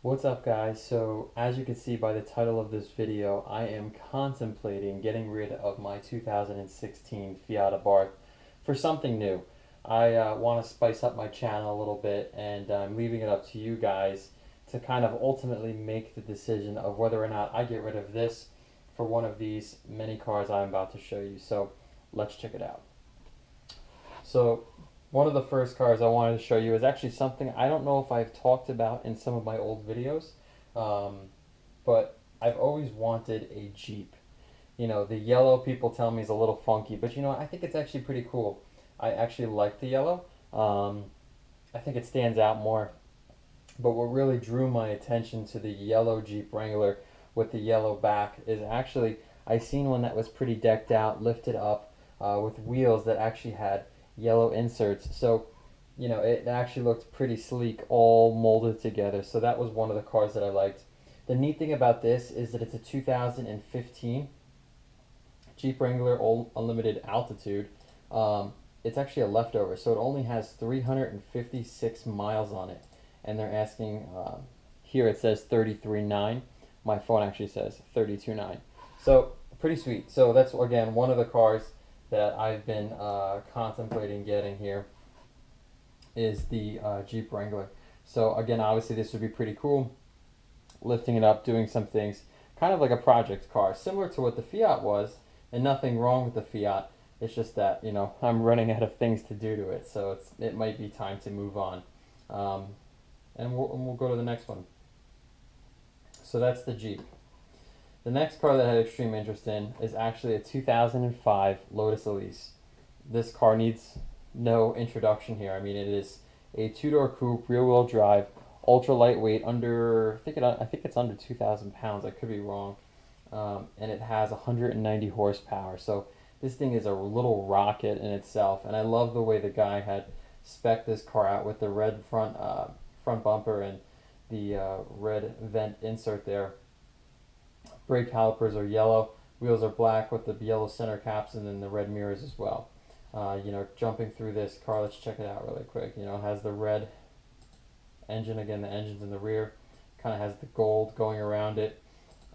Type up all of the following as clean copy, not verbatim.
What's up, guys? So as you can see by the title of this video, I am contemplating getting rid of my 2016 Fiat Abarth for something new. I want to spice up my channel a little bit, and I'm leaving it up to you guys to kind of ultimately make the decision of whether or not I get rid of this for one of these many cars I'm about to show you. So let's check it out. So one of the first cars I wanted to show you is actually something I don't know if I've talked about in some of my old videos, um, but I've always wanted a Jeep. You know, the yellow people tell me is a little funky, but you know, I think it's actually pretty cool. I actually like the yellow. I think it stands out more. But what really drew my attention to the yellow Jeep Wrangler with the yellow back is actually I seen one that was pretty decked out, lifted up, with wheels that actually had yellow inserts. So, you know, it actually looked pretty sleek, all molded together. So that was one of the cars that I liked. The neat thing about this is that it's a 2015 Jeep Wrangler Unlimited Altitude. It's actually a leftover, so it only has 356 miles on it, and they're asking here it says 33.9. My phone actually says 32.9. So pretty sweet. So that's again one of the cars that I've been contemplating getting here is the Jeep Wrangler. So again, obviously this would be pretty cool, lifting it up, doing some things, kind of like a project car, similar to what the Fiat was, and nothing wrong with the Fiat. It's just that, you know, I'm running out of things to do to it, so it might be time to move on. Um, and we'll go to the next one. So that's the Jeep. The next car that I had extreme interest in is actually a 2005 Lotus Elise. This car needs no introduction here. I mean, it is a two-door coupe, rear-wheel drive, ultra lightweight, under I think it's under 2,000 pounds. I could be wrong, and it has 190 horsepower. So this thing is a little rocket in itself, and I love the way the guy had spec'd this car out with the red front bumper and the red vent insert there. Brake calipers are yellow, wheels are black with the yellow center caps, and then the red mirrors as well. You know, jumping through this car, let's check it out really quick. You know, it has the red engine, again, the engine's in the rear, kind of has the gold going around it.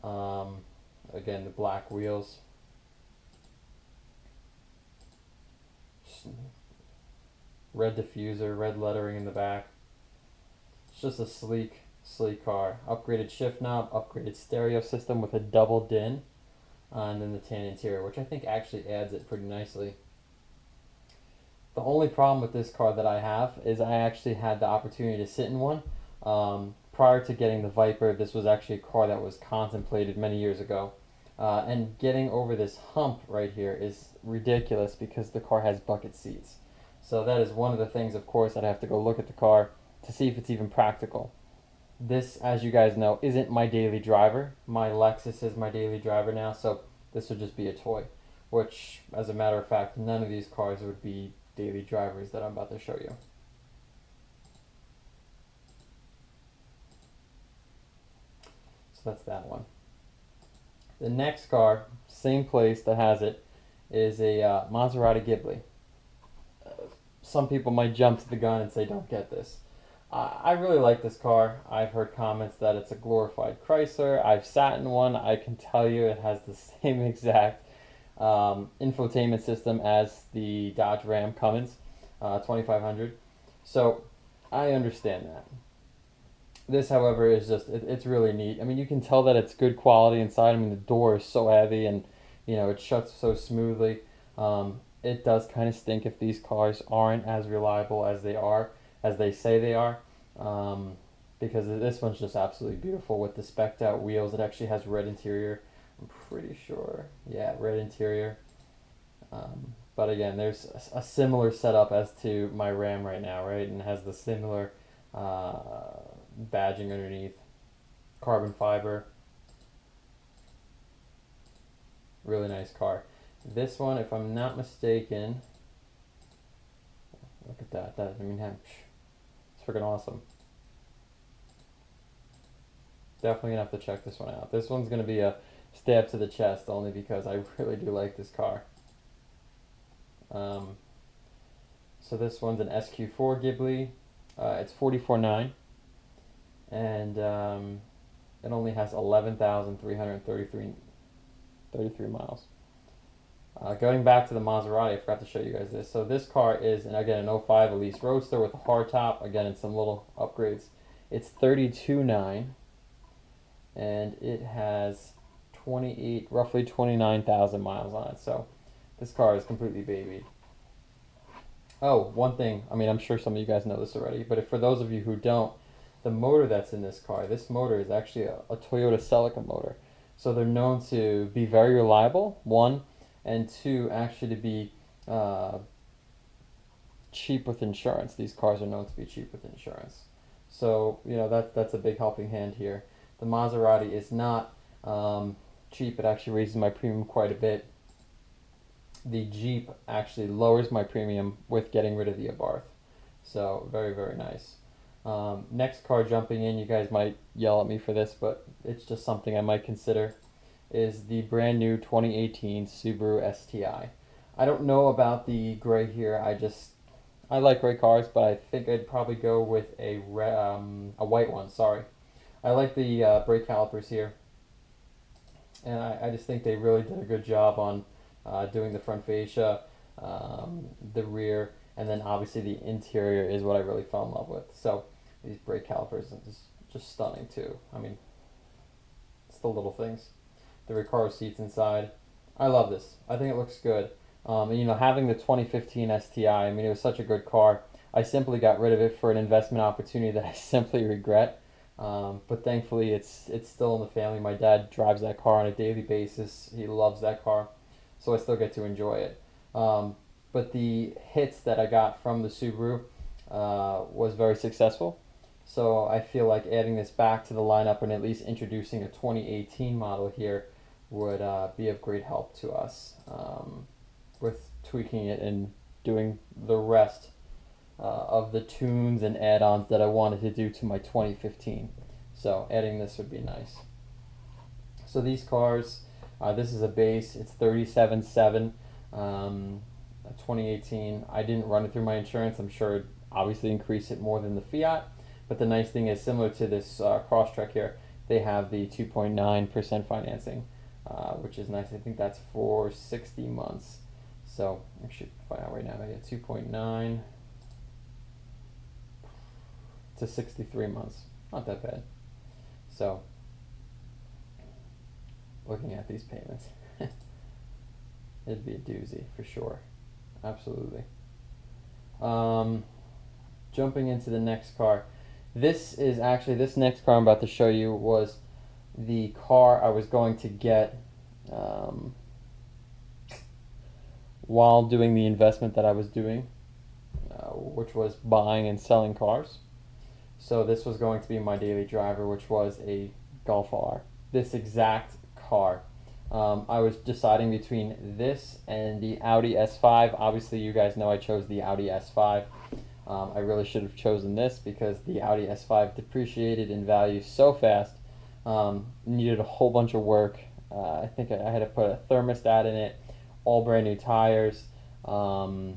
Again, the black wheels. Red diffuser, red lettering in the back. It's just a sleek car. Upgraded shift knob, upgraded stereo system with a double din, and then the tan interior, which I think actually adds it pretty nicely. The only problem with this car that I have is I actually had the opportunity to sit in one. Prior to getting the Viper, this was actually a car that was contemplated many years ago. And getting over this hump right here is ridiculous because the car has bucket seats. So that is one of the things, of course, that I have to go look at the car to see if it's even practical. This, as you guys know, isn't my daily driver. My Lexus is my daily driver now, so this would just be a toy. Which, as a matter of fact, none of these cars would be daily drivers that I'm about to show you. So that's that one. The next car, same place that has it, is a Maserati Ghibli. Some people might jump to the gun and say, don't get this. I really like this car. I've heard comments that it's a glorified Chrysler. I've sat in one. I can tell you it has the same exact infotainment system as the Dodge Ram Cummins 2500. So I understand that. This, however, is just, it's really neat. I mean, you can tell that it's good quality inside. I mean, the door is so heavy and, you know, it shuts so smoothly. It does kind of stink if these cars aren't as reliable as they say they are. Because this one's just absolutely beautiful with the spec'd out wheels. It actually has red interior. I'm pretty sure. Yeah, red interior. But again, there's a similar setup as to my Ram right now, right? And it has the similar badging underneath. Carbon fiber. Really nice car. This one, if I'm not mistaken, look at that. I mean, it's freaking awesome. Definitely gonna have to check this one out. This one's gonna be a stab to the chest only because I really do like this car. So this one's an SQ4 Ghibli. It's 44.9, and it only has 11,333 miles. Going back to the Maserati, I forgot to show you guys this. So this car is, and again, an '05 Elise Roadster with a hardtop, again, and some little upgrades. It's 32.9, and it has roughly 29,000 miles on it. So this car is completely babied. Oh, one thing, I mean, I'm sure some of you guys know this already, but for those of you who don't, the motor that's in this car, this motor is actually a Toyota Celica motor. So they're known to be very reliable, one, and two, actually to be cheap with insurance. These cars are known to be cheap with insurance. So, that's a big helping hand here. The Maserati is not cheap. It actually raises my premium quite a bit. The Jeep actually lowers my premium with getting rid of the Abarth. So, very, very nice. Next car jumping in, you guys might yell at me for this, but it's just something I might consider, is the brand new 2018 Subaru STI. I don't know about the gray here. I like gray cars, but I think I'd probably go with a white one. Sorry, I like the brake calipers here, and I just think they really did a good job on doing the front fascia, the rear, and then obviously the interior is what I really fell in love with. So these brake calipers are just stunning too. I mean, it's the little things. The Recaro seats inside. I love this. I think it looks good. And, having the 2015 STI, I mean, it was such a good car. I simply got rid of it for an investment opportunity that I simply regret. But thankfully, it's still in the family. My dad drives that car on a daily basis. He loves that car, so I still get to enjoy it. But the hits that I got from the Subaru was very successful. So I feel like adding this back to the lineup and at least introducing a 2018 model here would be of great help to us with tweaking it and doing the rest of the tunes and add-ons that I wanted to do to my 2015. So adding this would be nice. So these cars, this is a base. It's 37.7, 2018. I didn't run it through my insurance. I'm sure it'd obviously increase it more than the Fiat. But the nice thing is, similar to this Crosstrek here, they have the 2.9% financing, which is nice. I think that's for 60 months. So I should find out right now. I get 2.9 to 63 months. Not that bad. So looking at these payments, it'd be a doozy for sure. Absolutely. Jumping into the next car. This next car I'm about to show you was the car I was going to get while doing the investment that I was doing, which was buying and selling cars. So this was going to be my daily driver, which was a Golf R. This exact car. I was deciding between this and the Audi S5. Obviously, you guys know I chose the Audi S5. I really should have chosen this because the Audi S5 depreciated in value so fast. Needed a whole bunch of work. I think I had to put a thermostat in it, all brand new tires. I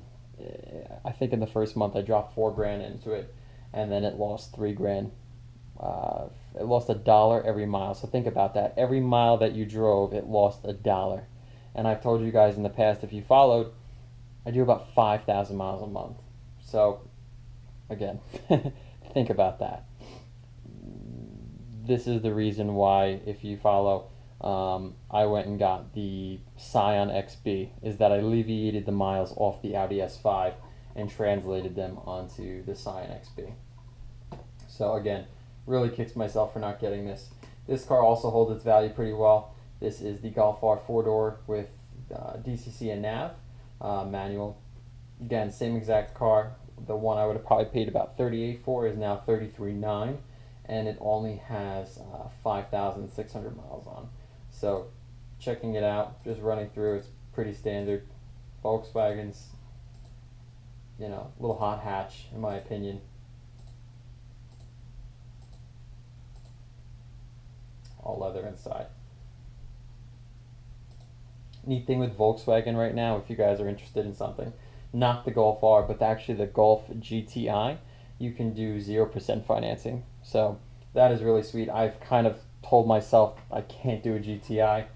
think in the first month I dropped $4,000 into it, and then it lost $3,000. It lost $1 every mile. So think about that. Every mile that you drove, it lost $1. And I've told you guys in the past, if you followed, I do about 5,000 miles a month. So again, think about that. This is the reason why, if you follow, I went and got the Scion XB, is that I alleviated the miles off the Audi S5 and translated them onto the Scion XB. So again, really kicks myself for not getting this. This car also holds its value pretty well. This is the Golf R 4-door with DCC and nav, manual. Again, same exact car. The one I would have probably paid about $38 for is now $33.9, and it only has 5,600 miles on. So checking it out, just running through, it's pretty standard. Volkswagen's, little hot hatch in my opinion. All leather inside. Neat thing with Volkswagen right now, if you guys are interested in something, not the Golf R, but actually the Golf GTI, you can do 0% financing. So that is really sweet. I've kind of told myself I can't do a GTI,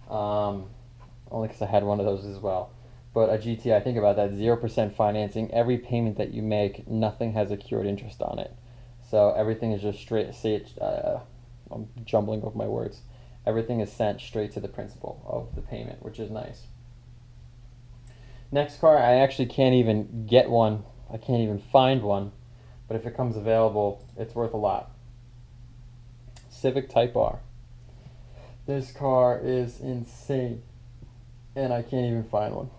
only because I had one of those as well. But a GTI, think about that, 0% financing. Every payment that you make, nothing has accrued interest on it. So everything is just straight, I'm jumbling over my words. Everything is sent straight to the principal of the payment, which is nice. Next car, I actually can't even get one. I can't even find one. But if it comes available, it's worth a lot. Civic Type R. This car is insane. And I can't even find one.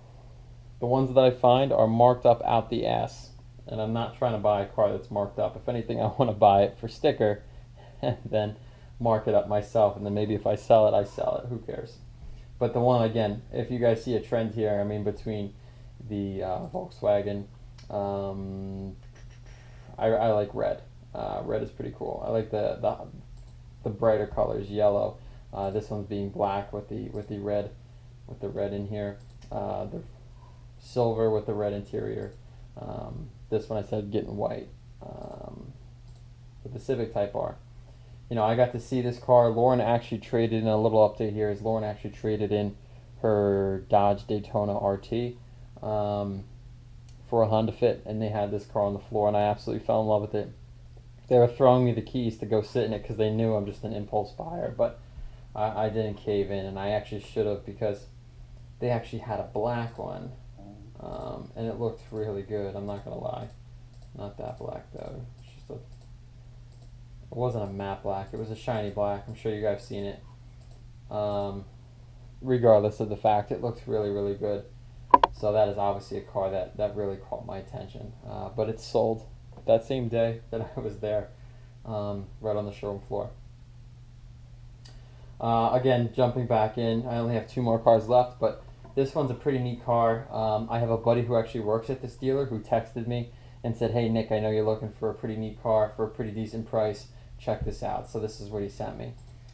The ones that I find are marked up out the ass. And I'm not trying to buy a car that's marked up. If anything, I want to buy it for sticker and then mark it up myself. And then maybe if I sell it, I sell it. Who cares? But the one, again, if you guys see a trend here, I mean, between the Volkswagen, I like red. Red is pretty cool. I like the brighter colors, yellow. This one's being black with the red in here. The silver with the red interior. This one I said getting white. With the Civic Type R. You know, I got to see this car. Lauren actually traded in, a little update here is Lauren actually traded in her Dodge Daytona RT for a Honda Fit, and they had this car on the floor, and I absolutely fell in love with it. They were throwing me the keys to go sit in it because they knew I'm just an impulse buyer, but I didn't cave in, and I actually should have, because they actually had a black one, and it looked really good. I'm not gonna lie, not that black though. It's just it wasn't a matte black. It was a shiny black. I'm sure you guys seen it. Regardless of the fact, it looked really, really good. So that is obviously a car that really caught my attention. But it's sold that same day that I was there, right on the showroom floor. Again, jumping back in, I only have 2 more cars left, but this one's a pretty neat car. I have a buddy who actually works at this dealer who texted me and said, "Hey Nick, I know you're looking for a pretty neat car for a pretty decent price. Check this out." So this is what he sent me.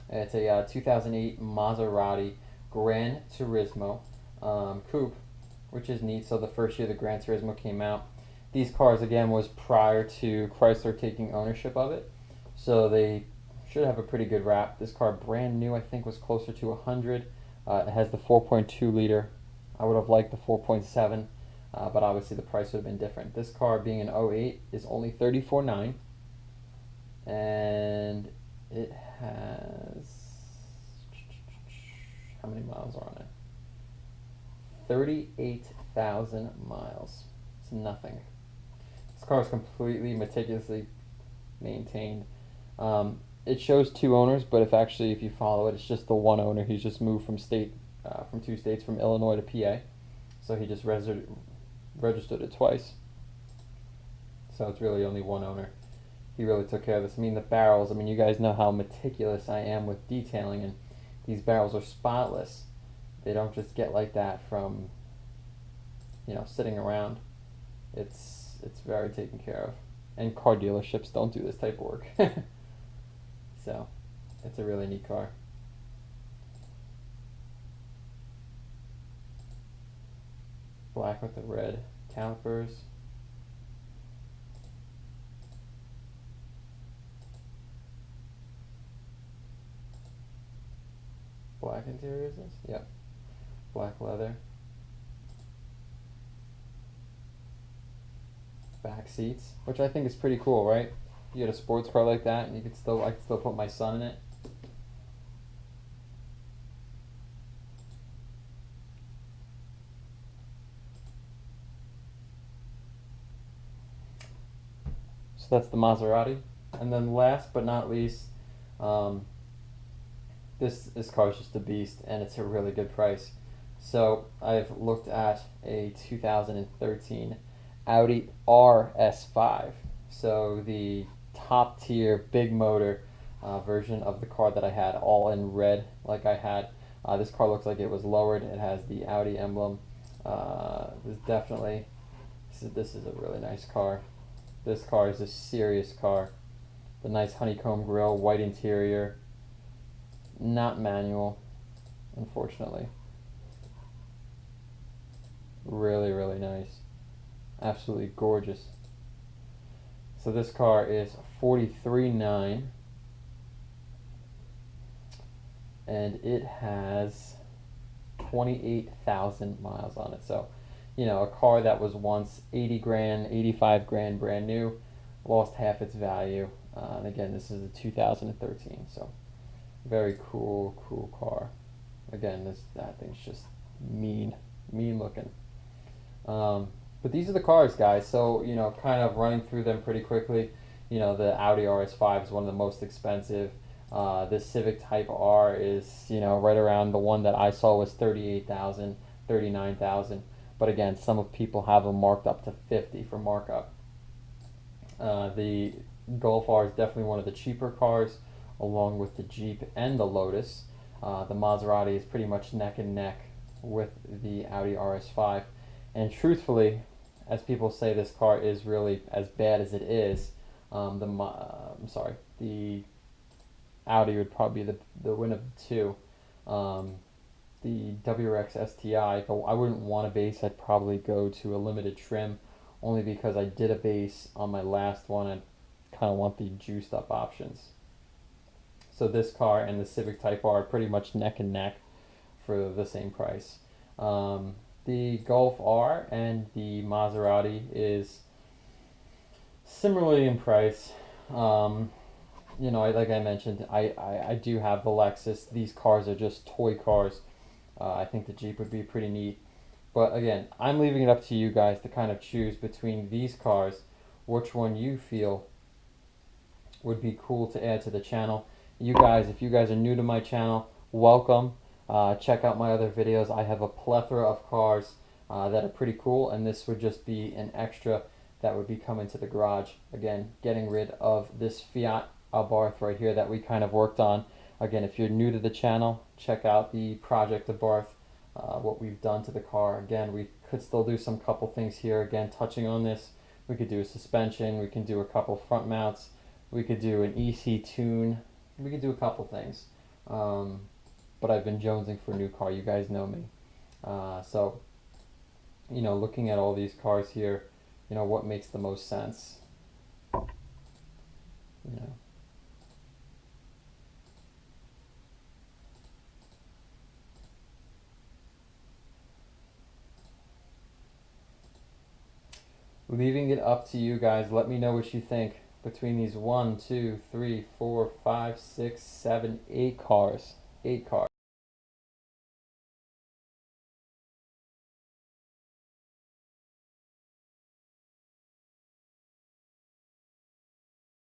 It's a 2008 Maserati Gran Turismo coupe, which is neat. So the first year the Gran Turismo came out, these cars again was prior to Chrysler taking ownership of it, so they should have a pretty good rap. This car, brand new, I think was closer to 100. It has the 4.2 liter. I would have liked the 4.7, but obviously the price would have been different. This car, being an '08, is only $34,900, and it has, how many miles are on it? 38,000 miles. It's nothing. This car is completely meticulously maintained. It shows 2 owners, but if you follow it, it's just the one owner. He's just moved from 2 states, from Illinois to PA, so he just registered it twice. So it's really only one owner. He really took care of this. I mean, the barrels. I mean, you guys know how meticulous I am with detailing, and these barrels are spotless. They don't just get like that from, sitting around. It's very taken care of, and car dealerships don't do this type of work. So, it's a really neat car. Black with the red calipers. Black interior is this? Yep. Black leather. Back seats, which I think is pretty cool, right? You get a sports car like that, and I could still put my son in it. So that's the Maserati, and then last but not least, this car is just a beast, and it's a really good price. So I've looked at a 2013 Audi RS5. So the top tier big motor version of the car that I had, all in red like I had. This car looks like it was lowered. It has the Audi emblem. This is a really nice car. This car is a serious car. The nice honeycomb grille, white interior, not manual, unfortunately. Really, really nice. Absolutely gorgeous. So this car is $43,900, and it has 28,000 miles on it. So, a car that was once 80 grand, 85 grand brand new, lost half its value. And again, this is a 2013, so very cool car. Again, that thing's just mean looking. But these are the cars, guys. So, kind of running through them pretty quickly. The Audi RS5 is one of the most expensive. This Civic Type R is, right around the one that I saw was 38,000, 39,000. But again, some of people have them marked up to 50 for markup. The Golf R is definitely one of the cheaper cars, along with the Jeep and the Lotus. The Maserati is pretty much neck and neck with the Audi RS5. And truthfully, as people say this car is really as bad as it is, the Audi would probably be the win of the two. The WRX STI, if I wouldn't want a base, I'd probably go to a limited trim, only because I did a base on my last one. I kind of want the juiced up options. So this car and the Civic Type R are pretty much neck and neck for the same price. The Golf R and the Maserati is similarly in price. Like I mentioned, I do have the Lexus. These cars are just toy cars. I think the Jeep would be pretty neat. But again, I'm leaving it up to you guys to kind of choose between these cars, which one you feel would be cool to add to the channel. You guys, if you guys are new to my channel, welcome. Check out my other videos. I have a plethora of cars that are pretty cool, and this would just be an extra that would be coming to the garage. Again, getting rid of this Fiat Abarth right here that we kind of worked on. Again, if you're new to the channel, check out the Project Abarth, what we've done to the car. Again, we could still do some couple things here. Again, touching on this, we could do a suspension, we can do a couple front mounts, we could do an EC tune, we could do a couple things. But I've been jonesing for a new car, you guys know me. So, looking at all these cars here, what makes the most sense? Leaving it up to you guys. Let me know what you think between these 1, 2, 3, 4, 5, 6, 7, 8 cars. 8 cars.